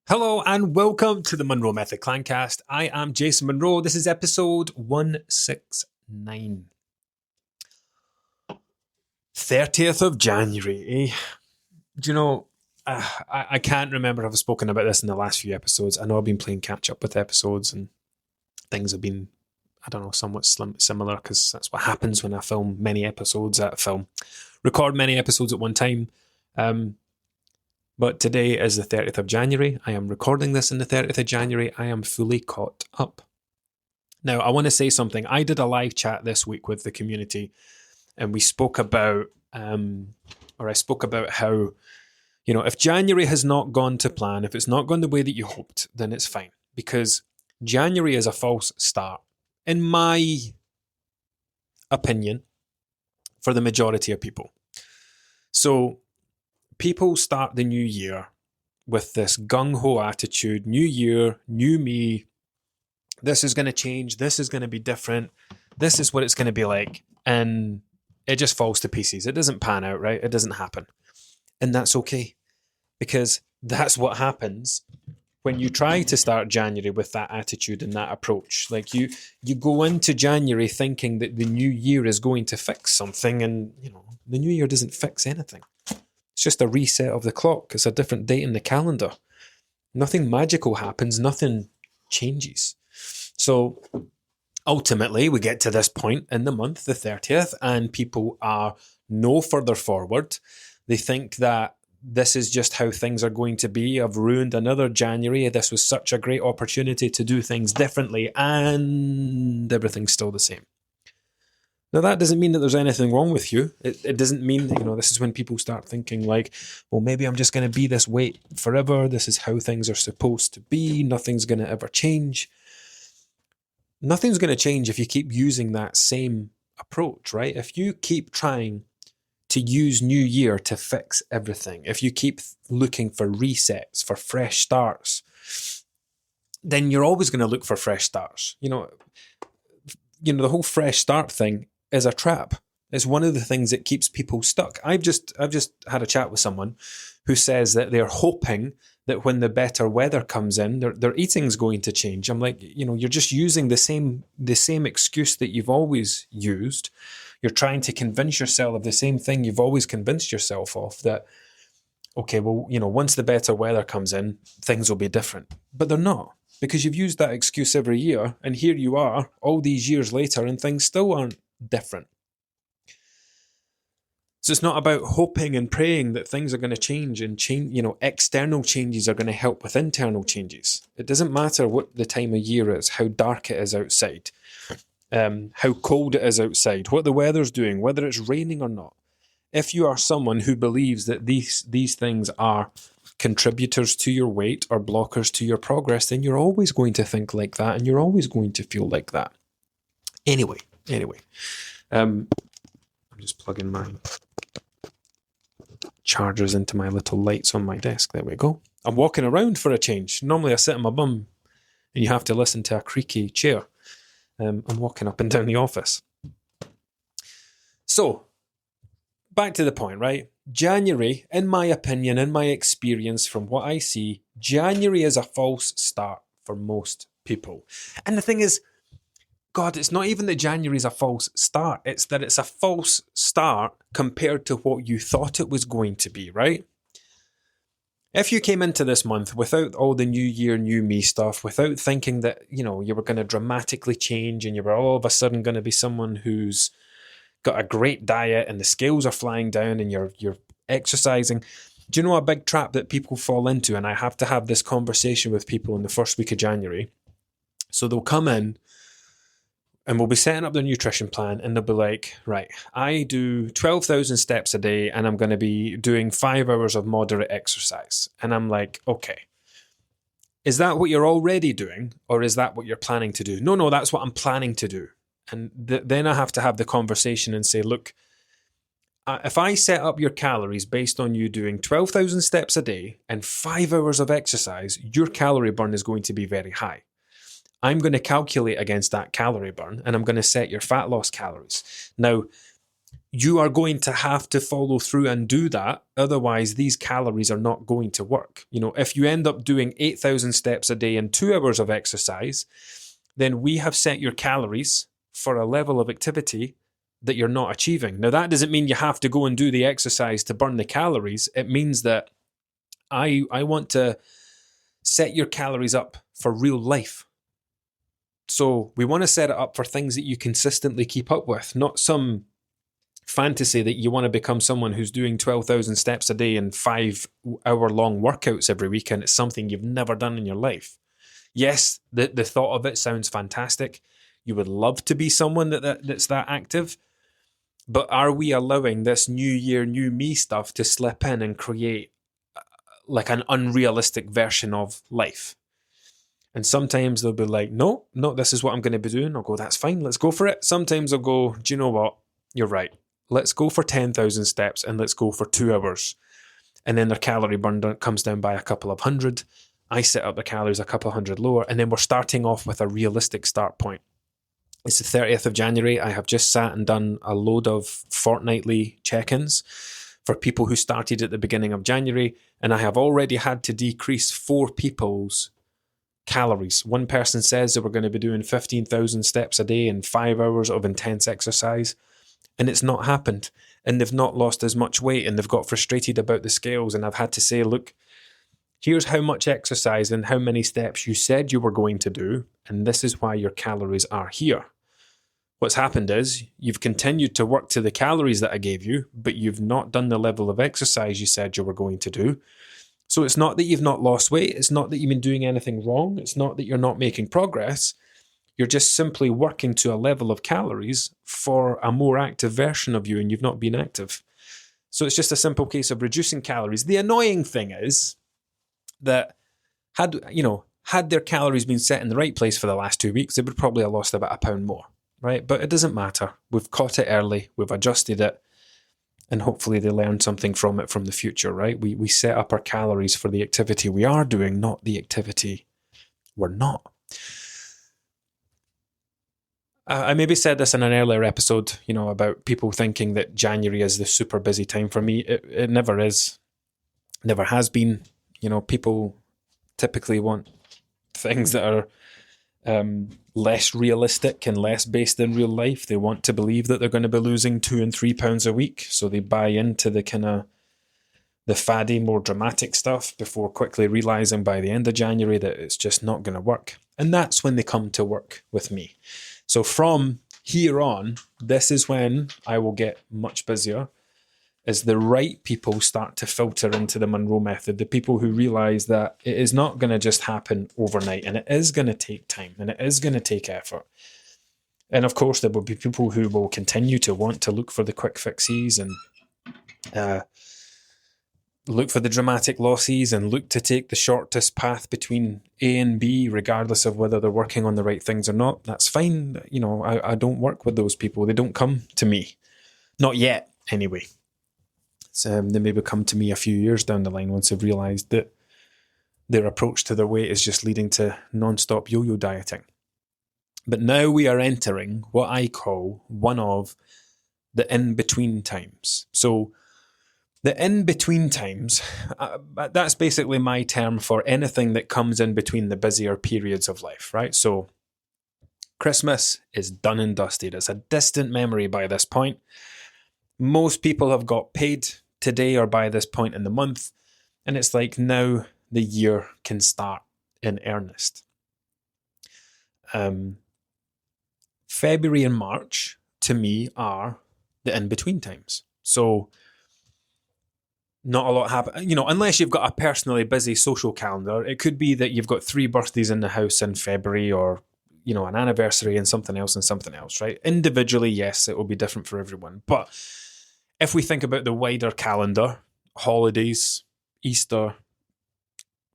Hello and welcome to the Monroe Method Clancast. I am Jason Monroe. This is episode 169. 30th of January, eh? Do you know, I can't remember if I've spoken about this in the last few episodes. I know I've been playing catch up with episodes and things have been, somewhat similar because that's what happens when I film many episodes record many episodes at one time. But today is the 30th of January. I am recording this on the 30th of January. I am fully caught up. Now, I want to say something. I did a live chat this week with the community, and we spoke about, I spoke about how, if January has not gone to plan, if it's not gone the way that you hoped, then it's fine. Because January is a false start, in my opinion, for the majority of people. So, people start the new year with this gung-ho attitude, new year, new me, this is going to change, this is going to be different, this is what it's going to be like, and it just falls to pieces. It doesn't pan out, right? It doesn't happen. And that's okay, because that's what happens when you try to start January with that attitude and that approach. Like you go into January thinking that the new year is going to fix something, and the new year doesn't fix anything. It's just a reset of the clock. It's a different date in the calendar. Nothing magical happens. Nothing changes. So ultimately, we get to this point in the month, the 30th, and people are no further forward. They think that this is just how things are going to be. I've ruined another January. This was such a great opportunity to do things differently, and everything's still the same. Now, that doesn't mean that there's anything wrong with you. It doesn't mean that, this is when people start thinking like, well, maybe I'm just going to be this way forever. This is how things are supposed to be. Nothing's going to ever change. Nothing's going to change if you keep using that same approach, right? If you keep trying to use New Year to fix everything, if you keep looking for resets, for fresh starts, then you're always going to look for fresh starts. The whole fresh start thing is a trap. It's one of the things that keeps people stuck. I've just had a chat with someone who says that they're hoping that when the better weather comes in, their eating's going to change. I'm like, you're just using the same excuse that you've always used. You're trying to convince yourself of the same thing you've always convinced yourself of, that, okay, well, once the better weather comes in, things will be different. But they're not. Because you've used that excuse every year, and here you are all these years later and things still aren't different. So it's not about hoping and praying that things are going to change, and external changes are going to help with internal changes. It doesn't matter what the time of year is, how dark it is outside, how cold it is outside, what the weather's doing, whether it's raining or not. If you are someone who believes that these things are contributors to your weight or blockers to your progress, then you're always going to think like that, and you're always going to feel like that. Anyway, I'm just plugging my chargers into my little lights on my desk. There we go. I'm walking around for a change. Normally I sit on my bum and you have to listen to a creaky chair. I'm walking up and down the office. So, back to the point, right? January, in my opinion, in my experience, from what I see, January is a false start for most people. And the thing is, God, it's not even that January is a false start. It's that it's a false start compared to what you thought it was going to be, right? If you came into this month without all the new year, new me stuff, without thinking that, you were going to dramatically change and you were all of a sudden going to be someone who's got a great diet and the scales are flying down and you're exercising. Do you know a big trap that people fall into? And I have to have this conversation with people in the first week of January. So they'll come in and we'll be setting up their nutrition plan, and they'll be like, right, I do 12,000 steps a day and I'm going to be doing 5 hours of moderate exercise. And I'm like, okay, is that what you're already doing, or is that what you're planning to do? No, that's what I'm planning to do. And then I have to have the conversation and say, look, if I set up your calories based on you doing 12,000 steps a day and 5 hours of exercise, your calorie burn is going to be very high. I'm going to calculate against that calorie burn, and I'm going to set your fat loss calories. Now, you are going to have to follow through and do that. Otherwise, these calories are not going to work. If you end up doing 8,000 steps a day and 2 hours of exercise, then we have set your calories for a level of activity that you're not achieving. Now, that doesn't mean you have to go and do the exercise to burn the calories. It means that I want to set your calories up for real life. So we want to set it up for things that you consistently keep up with, not some fantasy that you want to become someone who's doing 12,000 steps a day and 5-hour-long workouts every week, and it's something you've never done in your life. Yes, the thought of it sounds fantastic. You would love to be someone that's that active, but are we allowing this new year, new me stuff to slip in and create like an unrealistic version of life? And sometimes they'll be like, no, this is what I'm going to be doing. I'll go, that's fine, let's go for it. Sometimes I'll go, do you know what? You're right. Let's go for 10,000 steps and let's go for 2 hours. And then their calorie burn comes down by a couple of hundred. I set up the calories a couple of hundred lower, and then we're starting off with a realistic start point. It's the 30th of January. I have just sat and done a load of fortnightly check-ins for people who started at the beginning of January, and I have already had to decrease 4 people's calories. One person says that we're going to be doing 15,000 steps a day and 5 hours of intense exercise, and it's not happened. And they've not lost as much weight, and they've got frustrated about the scales, and I've had to say, look, here's how much exercise and how many steps you said you were going to do, and this is why your calories are here. What's happened is you've continued to work to the calories that I gave you, but you've not done the level of exercise you said you were going to do. So it's not that you've not lost weight. It's not that you've been doing anything wrong. It's not that you're not making progress. You're just simply working to a level of calories for a more active version of you, and you've not been active. So it's just a simple case of reducing calories. The annoying thing is that had their calories been set in the right place for the last 2 weeks, they would probably have lost about £1 more, right? But it doesn't matter. We've caught it early. We've adjusted it. And hopefully they learn something from it from the future, right? We set up our calories for the activity we are doing, not the activity we're not. I maybe said this in an earlier episode, about people thinking that January is the super busy time for me. It never is. Never has been. People typically want things that are less realistic and less based in real life. They want to believe that they're going to be losing 2 and 3 pounds a week, so they buy into the kind of the faddy, more dramatic stuff before quickly realizing by the end of January that it's just not going to work. And that's when they come to work with me. So from here on, this is when I will get much busier, as the right people start to filter into the Monroe method, the people who realize that it is not going to just happen overnight, and it is going to take time, and it is going to take effort. And of course, there will be people who will continue to want to look for the quick fixes and look for the dramatic losses and look to take the shortest path between A and B, regardless of whether they're working on the right things or not. That's fine. I don't work with those people. They don't come to me. Not yet, anyway. They maybe come to me a few years down the line once they've realised that their approach to their weight is just leading to non-stop yo-yo dieting. But now we are entering what I call one of the in-between times. So the in-between times, that's basically my term for anything that comes in between the busier periods of life, right? So Christmas is done and dusted. It's a distant memory by this point. Most people have got paid today or by this point in the month, and it's like now the year can start in earnest. February and March, to me, are the in-between times. So not a lot happen, unless you've got a personally busy social calendar. It could be that you've got 3 birthdays in the house in February, or an anniversary and something else, right? Individually, yes, it will be different for everyone. But if we think about the wider calendar, holidays, Easter,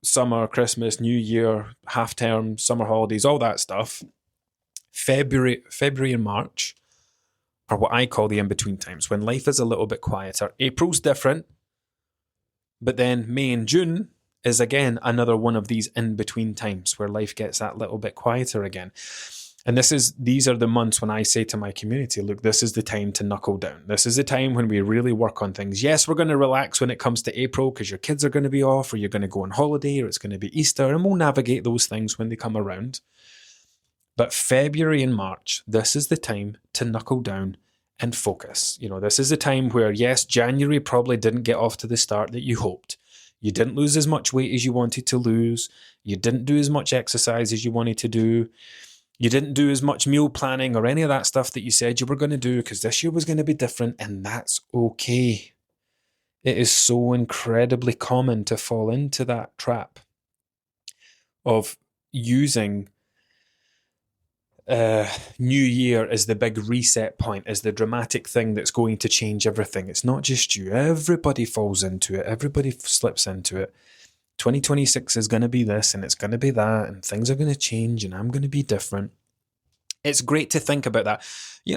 summer, Christmas, New Year, half-term, summer holidays, all that stuff, February and March are what I call the in-between times, when life is a little bit quieter. April's different, but then May and June is again another one of these in-between times where life gets that little bit quieter again. And these are the months when I say to my community, look, this is the time to knuckle down. This is the time when we really work on things. Yes, we're going to relax when it comes to April because your kids are going to be off, or you're going to go on holiday, or it's going to be Easter, and we'll navigate those things when they come around. But February and March, this is the time to knuckle down and focus. This is the time where, yes, January probably didn't get off to the start that you hoped. You didn't lose as much weight as you wanted to lose. You didn't do as much exercise as you wanted to do. You didn't do as much meal planning or any of that stuff that you said you were going to do because this year was going to be different, and that's okay. It is so incredibly common to fall into that trap of using New Year as the big reset point, as the dramatic thing that's going to change everything. It's not just you. Everybody falls into it. Everybody slips into it. 2026 is going to be this and it's going to be that, and things are going to change and I'm going to be different. It's great to think about that.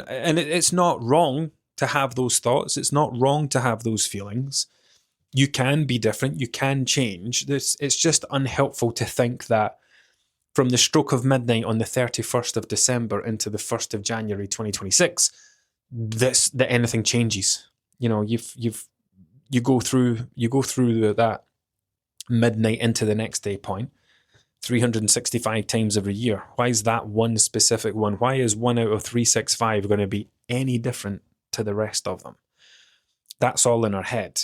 And it's not wrong to have those thoughts. It's not wrong to have those feelings. You can be different. You can change. It's just unhelpful to think that from the stroke of midnight on the 31st of December into the 1st of January 2026, that anything changes. You go through that midnight into the next day point 365 times every year. Why is that one specific one? Why is 1 out of 365 going to be any different to the rest of them? That's all in our head.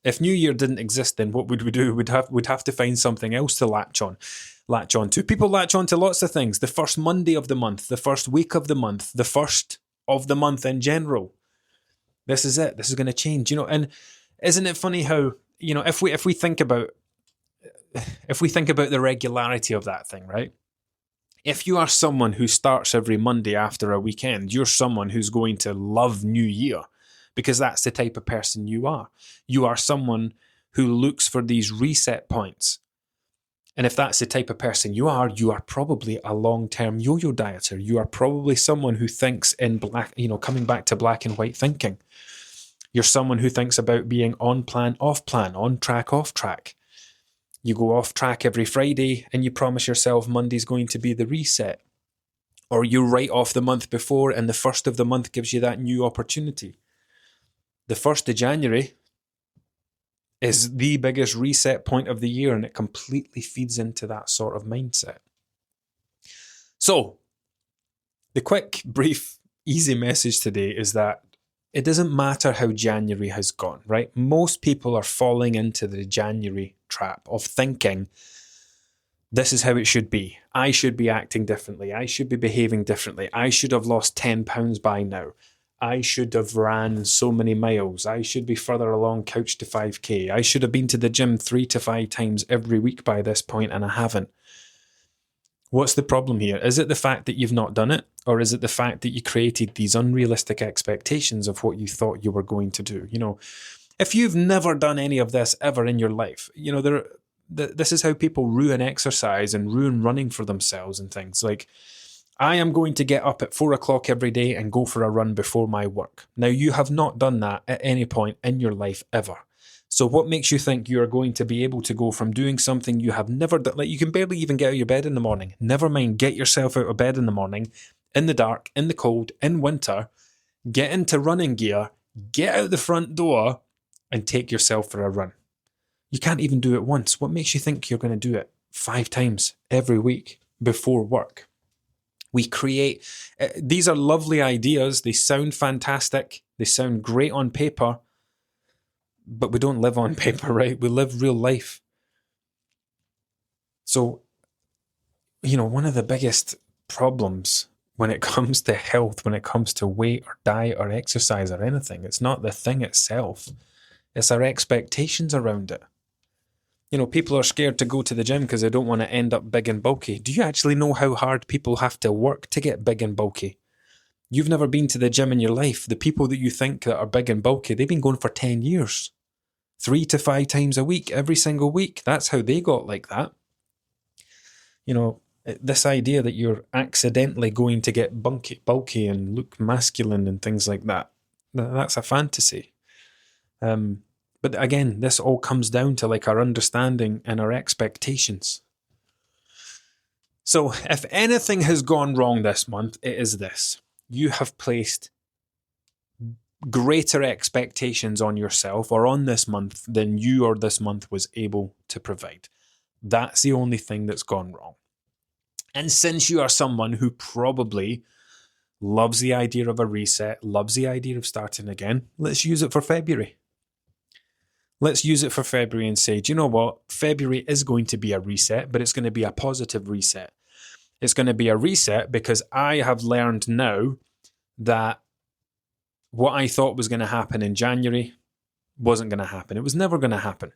If New Year didn't exist, then what would we do? We'd have to find something else to latch on to. People latch on to lots of things. The first Monday of the month, the first week of the month, the first of the month in general. This is it. This is going to change. And isn't it funny how, if we think about the regularity of that thing, right? If you are someone who starts every Monday after a weekend, you're someone who's going to love New Year because that's the type of person you are. You are someone who looks for these reset points. And if that's the type of person you are probably a long-term yo-yo dieter. You are probably someone who thinks in black, coming back to black and white thinking. You're someone who thinks about being on plan, off plan, on track, off track. You go off track every Friday and you promise yourself Monday's going to be the reset. Or you write off the month before and the first of the month gives you that new opportunity. The 1st of January is the biggest reset point of the year, and it completely feeds into that sort of mindset. So, the quick, brief, easy message today is that it doesn't matter how January has gone, right? Most people are falling into the January trap of thinking, this is how it should be. I should be acting differently. I should be behaving differently. I should have lost 10 pounds by now. I should have ran so many miles. I should be further along couch to 5K. I should have been to the gym 3 to 5 times every week by this point, and I haven't. What's the problem here? Is it the fact that you've not done it? Or is it the fact that you created these unrealistic expectations of what you thought you were going to do? If you've never done any of this ever in your life, this is how people ruin exercise and ruin running for themselves and things. Like, I am going to get up at 4 o'clock every day and go for a run before my work. Now, you have not done that at any point in your life ever. So what makes you think you are going to be able to go from doing something you have never done, like you can barely even get out of your bed in the morning. Never mind, get yourself out of bed in the morning, in the dark, in the cold, in winter, get into running gear, get out the front door and take yourself for a run. You can't even do it once. What makes you think you're going to do it 5 times every week before work? We create, these are lovely ideas. They sound fantastic. They sound great on paper, but we don't live on paper, right? We live real life. So, one of the biggest problems when it comes to health, when it comes to weight or diet or exercise or anything, it's not the thing itself. It's our expectations around it. People are scared to go to the gym because they don't want to end up big and bulky. Do you actually know how hard people have to work to get big and bulky? You've never been to the gym in your life. The people that you think that are big and bulky, they've been going for 10 years. 3 to 5 times a week, every single week. That's how they got like that. This idea that you're accidentally going to get bulky and look masculine and things like that, that's a fantasy. But again, this all comes down to like our understanding and our expectations. So if anything has gone wrong this month, it is this. You have placed greater expectations on yourself or on this month than you or this month was able to provide. That's the only thing that's gone wrong. And since you are someone who probably loves the idea of a reset, loves the idea of starting again, let's use it for February. Let's use it for February and say, do you know what? February is going to be a reset, but it's going to be a positive reset. It's going to be a reset because I have learned now that what I thought was going to happen in January wasn't going to happen. It was never going to happen.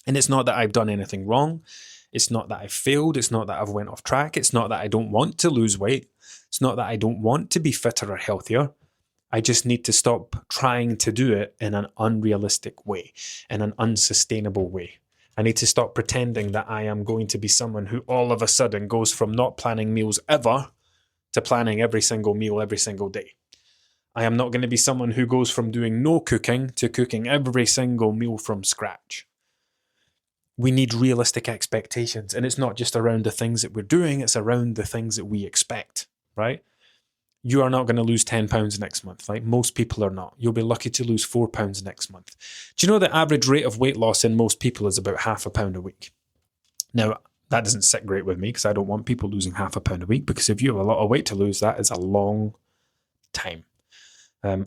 And it's not that I've done anything wrong. It's not that I've failed. It's not that I've went off track. It's not that I don't want to lose weight. It's not that I don't want to be fitter or healthier. I just need to stop trying to do it in an unrealistic way, in an unsustainable way. I need to stop pretending that I am going to be someone who all of a sudden goes from not planning meals ever to planning every single meal every single day. I am not going to be someone who goes from doing no cooking to cooking every single meal from scratch. We need realistic expectations, and it's not just around the things that we're doing, it's around the things that we expect, right? You are not going to lose 10 pounds next month. Like most people are not. You'll be lucky to lose 4 pounds next month. Do you know the average rate of weight loss in most people is about half a pound a week? Now, that doesn't sit great with me because I don't want people losing half a pound a week, because if you have a lot of weight to lose, that is a long time.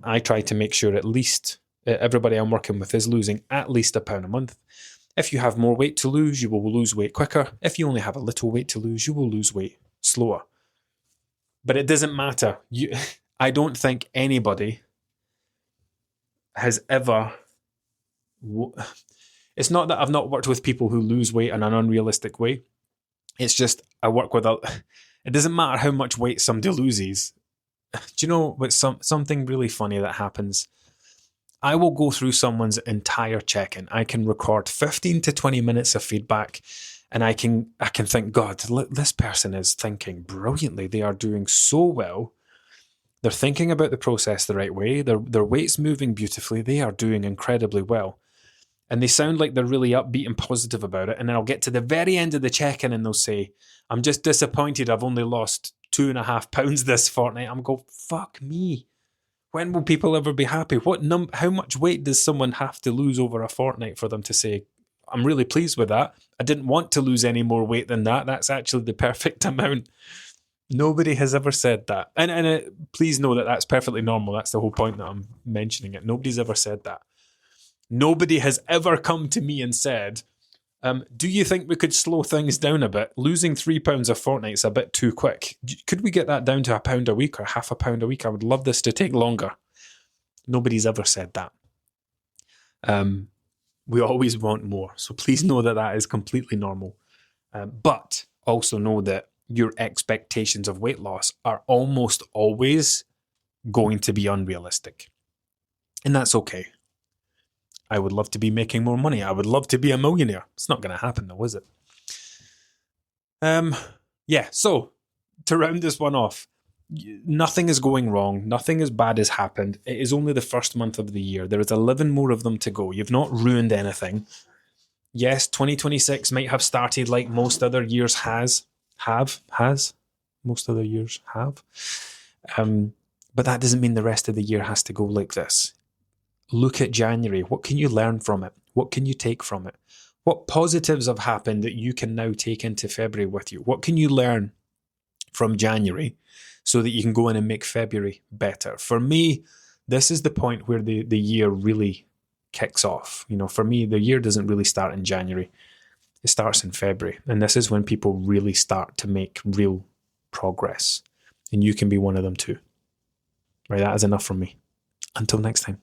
I try to make sure at least everybody I'm working with is losing at least a pound a month. If you have more weight to lose, you will lose weight quicker. If you only have a little weight to lose, you will lose weight slower. But it doesn't matter. I don't think anybody has ever... It's not that I've not worked with people who lose weight in an unrealistic way. It's just I work with it doesn't matter how much weight somebody loses. Do you know what's something really funny that happens? I will go through someone's entire check-in. I can record 15 to 20 minutes of feedback, and I can think, God, this person is thinking brilliantly. They are doing so well. They're thinking about the process the right way. Their weight's moving beautifully. They are doing incredibly well. And they sound like they're really upbeat and positive about it. And then I'll get to the very end of the check-in and they'll say, I'm just disappointed I've only lost 2.5 pounds this fortnight. I'm going, fuck me. When will people ever be happy? How much weight does someone have to lose over a fortnight for them to say, I'm really pleased with that. I didn't want to lose any more weight than that. That's actually the perfect amount. Nobody has ever said that. And please know that that's perfectly normal. That's the whole point that I'm mentioning it. Nobody's ever said that. Nobody has ever come to me and said, do you think we could slow things down a bit? Losing 3 pounds a fortnight is a bit too quick. Could we get that down to £1 a week or half a pound a week? I would love this to take longer. Nobody's ever said that. We always want more. So please know that that is completely normal. But also know that your expectations of weight loss are almost always going to be unrealistic. And that's okay. I would love to be making more money. I would love to be a millionaire. It's not going to happen though, is it? So to round this one off, nothing is going wrong. Nothing as bad has happened. It is only the first month of the year. There is 11 more of them to go. You've not ruined anything. Yes, 2026 might have started like most other years has. Most other years have. But that doesn't mean the rest of the year has to go like this. Look at January. What can you learn from it? What can you take from it? What positives have happened that you can now take into February with you? What can you learn from January so that you can go in and make February better? For me, this is the point where the year really kicks off. You know, for me, the year doesn't really start in January. It starts in February. And this is when people really start to make real progress. And you can be one of them too. Right, that is enough from me. Until next time.